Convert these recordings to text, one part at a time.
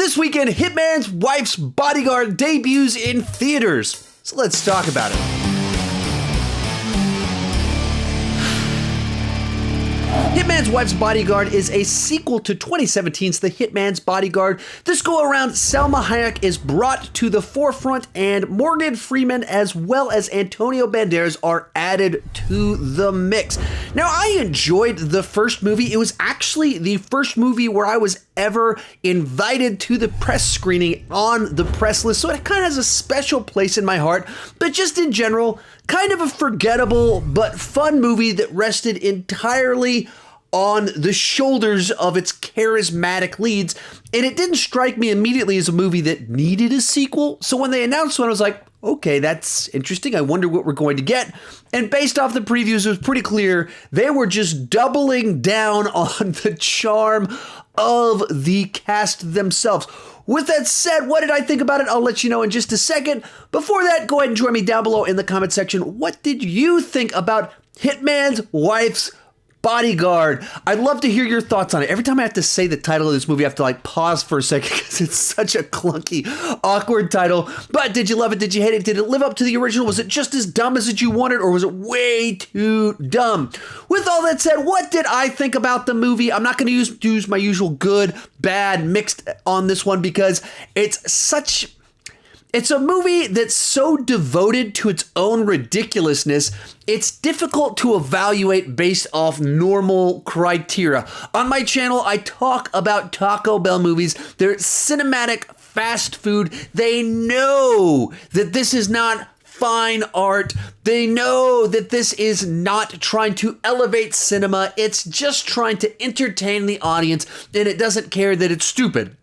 This weekend, Hitman's Wife's Bodyguard debuts in theaters. So let's talk about it. Hitman's Wife's Bodyguard is a sequel to 2017's The Hitman's Bodyguard. This go-around, Salma Hayek is brought to the forefront and Morgan Freeman as well as Antonio Banderas are added to the mix. Now, I enjoyed the first movie. It was actually the first movie where I was ever invited to the press screening on the press list, so it kind of has a special place in my heart. But just in general, kind of a forgettable but fun movie that rested entirely on the shoulders of its charismatic leads, and it didn't strike me immediately as a movie that needed a sequel. So when they announced one, I was like, okay, that's interesting. I wonder what we're going to get. And based off the previews, it was pretty clear they were just doubling down on the charm of the cast themselves. With that said, what did I think about it? I'll let you know in just a second. Before that, go ahead and join me down below in the comment section. What did you think about Hitman's Wife's Bodyguard? I'd love to hear your thoughts on it. Every time I have to say the title of this movie, I have to pause for a second because it's such a clunky, awkward title. But did you love it? Did you hate it? Did it live up to the original? Was it just as dumb as you wanted, or was it way too dumb? With all that said, what did I think about the movie? I'm not going to use my usual good, bad, mixed on this one because it's a movie that's so devoted to its own ridiculousness, it's difficult to evaluate based off normal criteria. On my channel, I talk about Taco Bell movies. They're cinematic fast food. They know that this is not fine art. They know that this is not trying to elevate cinema. It's just trying to entertain the audience, and it doesn't care that it's stupid.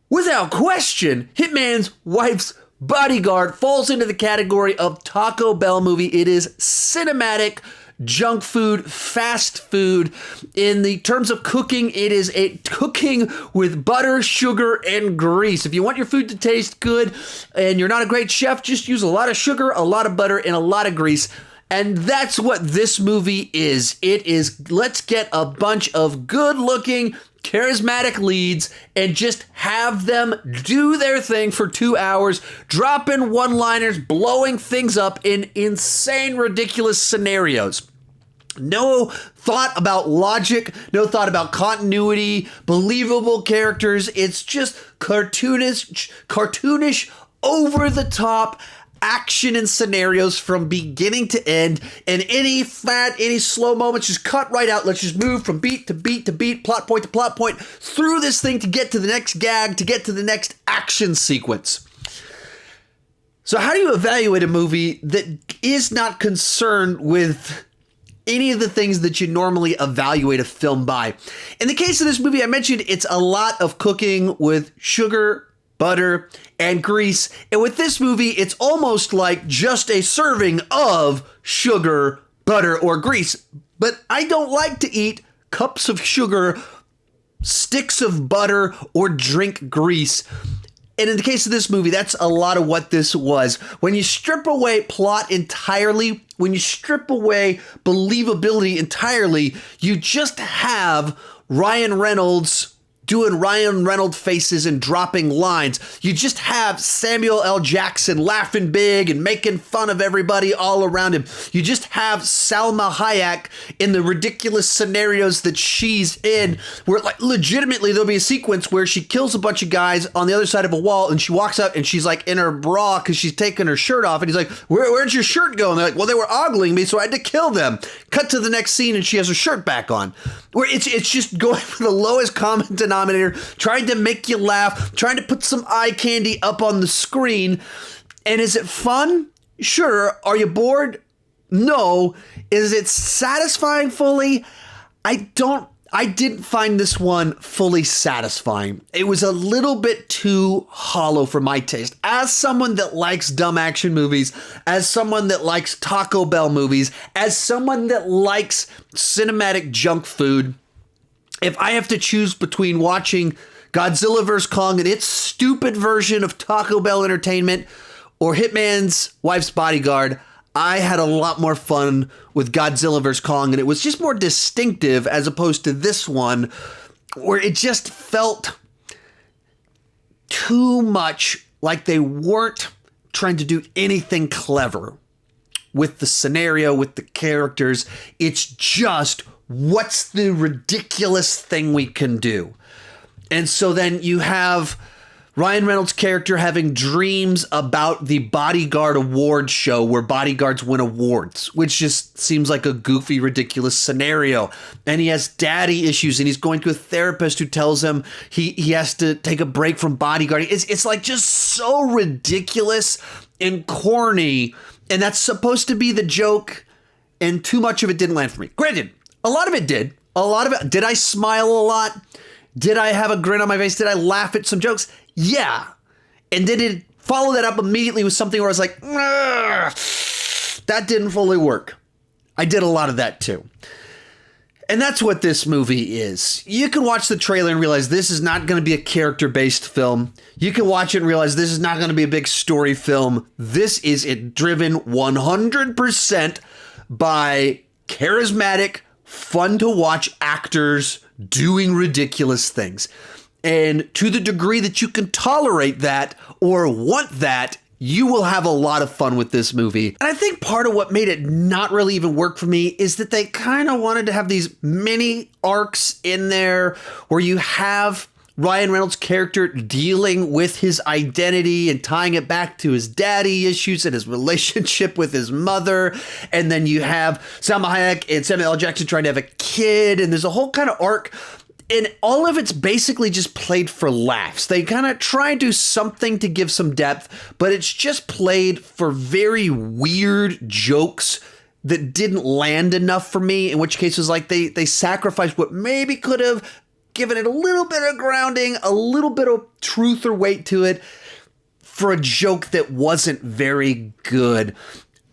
Without question, Hitman's Wife's Bodyguard falls into the category of Taco Bell movie. It is cinematic junk food, fast food. In the terms of cooking, it is a cooking with butter, sugar, and grease. If you want your food to taste good and you're not a great chef, just use a lot of sugar, a lot of butter, and a lot of grease. And that's what this movie is. It is, let's get a bunch of good-looking, charismatic leads and just have them do their thing for 2 hours, dropping one-liners, blowing things up in insane, ridiculous scenarios. No thought about logic, no thought about continuity, believable characters. It's just cartoonish, over-the-top action and scenarios from beginning to end, and any slow moments just cut right out. Let's just move from beat to beat to beat, plot point to plot point through this thing to get to the next gag, to get to the next action sequence. So how do you evaluate a movie that is not concerned with any of the things that you normally evaluate a film by? In the case of this movie, I mentioned it's a lot of cooking with sugar, butter, and grease. And with this movie, it's almost like just a serving of sugar, butter, or grease. But I don't like to eat cups of sugar, sticks of butter, or drink grease. And in the case of this movie, that's a lot of what this was. When you strip away plot entirely, when you strip away believability entirely, you just have Ryan Reynolds doing Ryan Reynolds faces and dropping lines. You just have Samuel L. Jackson laughing big and making fun of everybody all around him. You just have Salma Hayek in the ridiculous scenarios that she's in, where legitimately there'll be a sequence where she kills a bunch of guys on the other side of a wall and she walks out and she's in her bra because she's taking her shirt off, and he's like, where'd your shirt go? And they're like, well, they were ogling me, so I had to kill them. Cut to the next scene and she has her shirt back on. Where it's just going for the lowest common denominator, trying to make you laugh, trying to put some eye candy up on the screen. And is it fun? Sure. Are you bored? No. Is it satisfying fully? I didn't find this one fully satisfying. It was a little bit too hollow for my taste. As someone that likes dumb action movies, as someone that likes Taco Bell movies, as someone that likes cinematic junk food, if I have to choose between watching Godzilla vs. Kong and its stupid version of Taco Bell entertainment or Hitman's Wife's Bodyguard, I had a lot more fun with Godzilla vs. Kong, and it was just more distinctive as opposed to this one, where it just felt too much like they weren't trying to do anything clever with the scenario, with the characters. It's just, what's the ridiculous thing we can do? And so then you have Ryan Reynolds' character having dreams about the Bodyguard award show where bodyguards win awards, which just seems like a goofy, ridiculous scenario. And he has daddy issues, and he's going to a therapist who tells him he has to take a break from bodyguarding. It's like just so ridiculous and corny, and that's supposed to be the joke, and too much of it didn't land for me. Granted, a lot of it did. Did I smile a lot? Did I have a grin on my face? Did I laugh at some jokes? Yeah. And did it follow that up immediately with something where I was like, that didn't fully work? I did a lot of that too. And that's what this movie is. You can watch the trailer and realize this is not going to be a character-based film. You can watch it and realize this is not going to be a big story film. This is driven 100% by charismatic, fun-to-watch actors doing ridiculous things. And to the degree that you can tolerate that or want that, you will have a lot of fun with this movie. And I think part of what made it not really even work for me is that they kind of wanted to have these mini arcs in there where you have Ryan Reynolds' character dealing with his identity and tying it back to his daddy issues and his relationship with his mother. And then you have Salma Hayek and Samuel L. Jackson trying to have a kid. And there's a whole kind of arc. And all of it's basically just played for laughs. They kind of try and do something to give some depth, but it's just played for very weird jokes that didn't land enough for me, in which case it was like they sacrificed what maybe could have given it a little bit of grounding, a little bit of truth or weight to it for a joke that wasn't very good.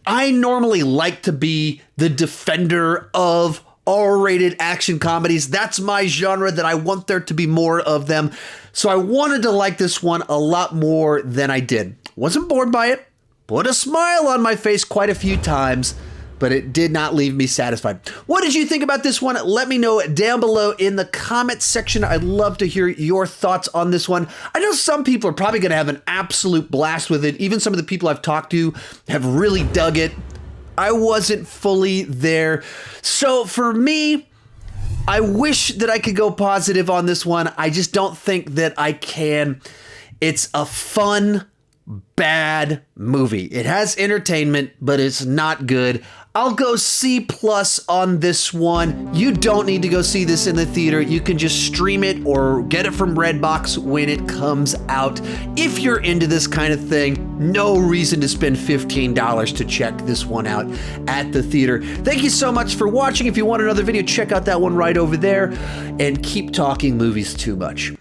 I normally like to be the defender of R-rated action comedies. That's my genre, that I want there to be more of them. So I wanted to like this one a lot more than I did. Wasn't bored by it. Put a smile on my face quite a few times, but it did not leave me satisfied. What did you think about this one? Let me know down below in the comments section. I'd love to hear your thoughts on this one. I know some people are probably going to have an absolute blast with it. Even some of the people I've talked to have really dug it. I wasn't fully there. So for me, I wish that I could go positive on this one. I just don't think that I can. It's a fun, bad movie. It has entertainment, but it's not good. I'll go C+ on this one. You don't need to go see this in the theater. You can just stream it or get it from Redbox when it comes out. If you're into this kind of thing, no reason to spend $15 to check this one out at the theater. Thank you so much for watching. If you want another video, check out that one right over there. And keep talking movies too much.